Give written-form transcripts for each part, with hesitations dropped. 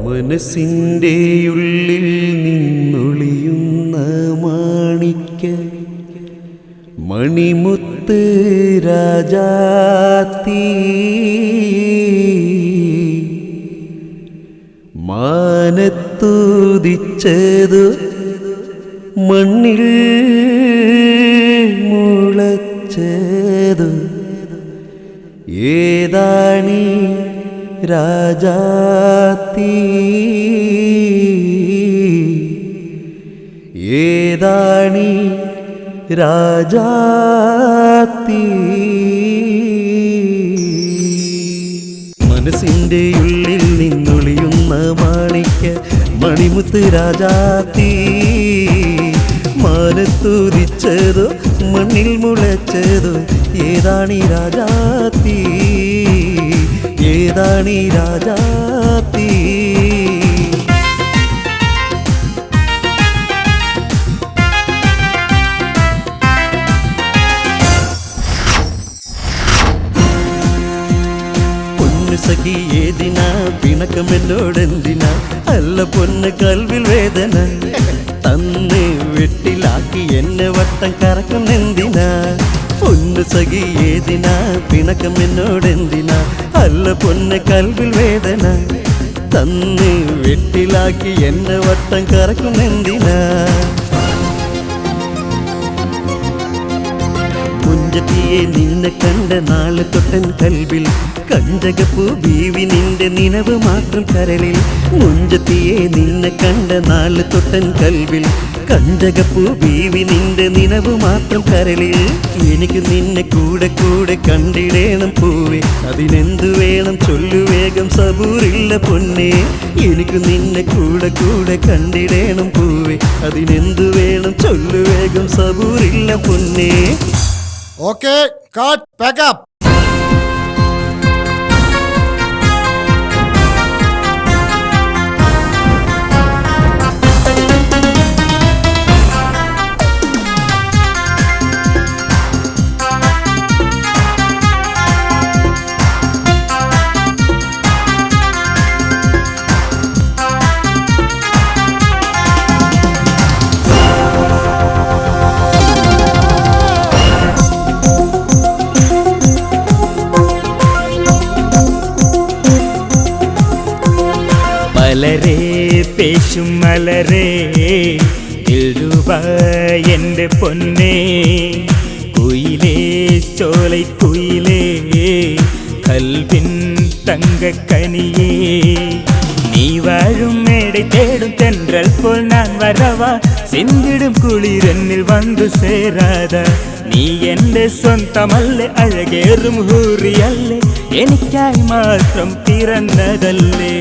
മനസ്സിൻ്റെ ഉള്ളിൽ നിന്നൊളിയുന്ന മാണിക്യ മണിമുത്ത് രാജാത്തി മാനത്തുദിച്ചതു മണ്ണിൽ മുളച്ചതു ഏതാണീ രാജാത്തി ഏതാണീ രാജാത്തി മനസ്സിൻ്റെ ഉള്ളിൽ നിന്നൊളിയുന്ന മാണിക്യ മണിമുത്ത് രാജാത്തി മാനത്തുദിച്ചതോ മണ്ണിൽ മുളച്ചതോ ഏതാണീ രാജാത്തി ഏതാണീ രാജാത്തി സഖി ഏതിനാ പിണക്കമെന്നോടെന്തിനാ അല്ല പൊന്ന് കൽവിൽ വേദന തന്ന് വെട്ടിലാക്കി എന്നെ വട്ടം കറക്കുന്നെന്തിനാ പൊന്ന് സഖി ഏതിനാ പിണക്കമെന്നോടെന്തിനാ അല്ല പൊന്ന് കൽവിൽ വേദന തന്ന് വെട്ടിലാക്കി എന്നെ വട്ടം കറക്കുന്നെന്തിനാ മുഞ്ചത്തിയെ നിന്നെ കണ്ട നാളെ തൊട്ടൻ കൽവിൽ കഞ്ചകപ്പൂ ബീവി നിന്റെ നിനവ് മാത്രം കരളിൽ മുഞ്ചത്തിയെ നിന്നെ കണ്ട നാളെ തൊട്ടൻ കൽവിൽ കഞ്ചകപ്പൂ ബീവി നിന്റെ നിനവ് മാത്രം കരളിൽ എനിക്ക് നിന്നെ കൂടെ കൂടെ കണ്ടിടേണം പൂവേ അതിനെന്തു വേണം ചൊല്ലു വേഗം സബൂറില്ല പൊന്നേ എനിക്ക് നിന്നെ കൂടെ കൂടെ കണ്ടിടേണം പൂവേ അതിനെന്തു വേണം ചൊല്ലു വേഗം സബൂറില്ല പൊന്നേ Okay, cut, pack up. മലരേ പേശും മലരേ എഴുവ എൻ്റെ പൊന്നേ കുയിലേ ചോலை കുയിലേ കൽവിൻ തങ്കക്കനിയേ നീ വാഴും മേടை தேடும் தென்றல் போல் நான் வரவா சிந்திடும் குளிரென்னில் வந்து சேராத നീ എൻ്റെ സ്വന്തമല്ലേ അഴകേറും ഹൂറിയല്ലേ എനിക്കായി മാത്രം പിറന്നതല്ലേ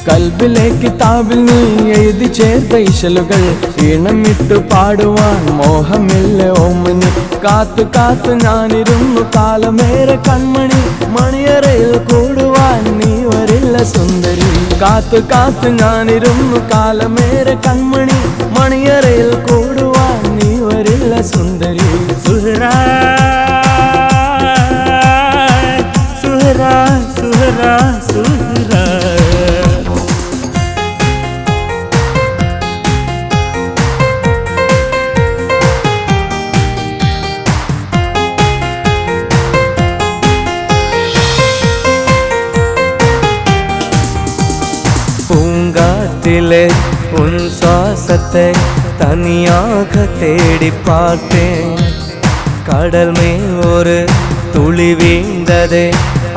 കൽബിലെ കിതാബിൽ നീ എഴുതി ചേർത്ത ഇശലുകൾ ഈണമിട്ടു പാടുവാൻ മോഹമില്ല ഓമനി കാത്തു കാത്തു ഞാനിരുന്നു കാലമേറെ കൺമണി മണിയറയിൽ കൂടുവാൻ നീ വരില്ല സുന്ദരി കാത്തു കാത്തു ഞാനിരുന്നു കാലമേറെ കൺമണി മണിയറയിൽ കൂടുവാൻ നീ വരില്ല സുന്ദരി സുഹറാ സുഹറാ സുഹറാ സുഹറാ பூங்காற்றிலே உன் சுவாசத்தை தனியாக தேடி பார்த்தேன் கடல் மேல் ஒரு துளி வீழ்ந்ததே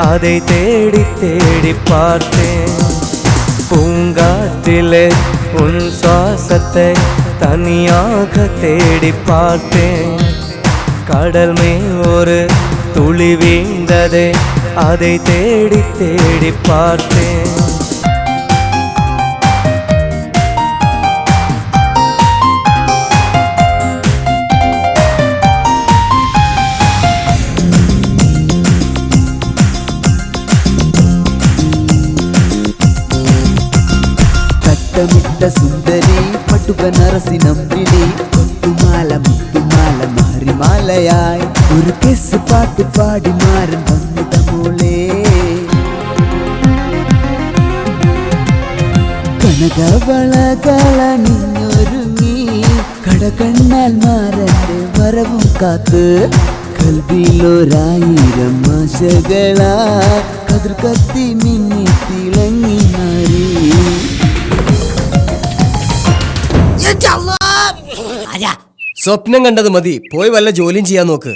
அதை தேடி தேடி பார்த்தேன் பூங்காற்றிலே உன் சுவாசத்தை தனியாக தேடி பார்த்தேன் கடல் மேல் ஒரு துளி வீழ்ந்ததே அதை தேடி தேடி பார்த்தேன் സുന്ദരി പട്ടുബനാറസി നമ്പിളി മുത്തുമാല മുത്തുമാല മാറിമാലയായി ഒരു കെസ് പാട്ട് പാടി മാറൻ വന്നിട മോളെ കനകവളകളണിഞ്ഞൊരുങ്ങി കടകണ്ണാൽ മാറന്റെ വരവും കാത്ത് കൽവിലൊരായിരം ആശകളാ കതിർ കത്തി മിന്നി തിളങ്ങി മാറി സ്വപ്നം കണ്ടത് മതി, പോയി വല്ല ജോലിയും ചെയ്യാൻ നോക്ക്.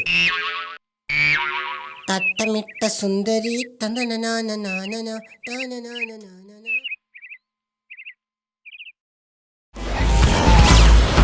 തട്ടമിട്ട സുന്ദരി തനനനനനനന തനനനനനന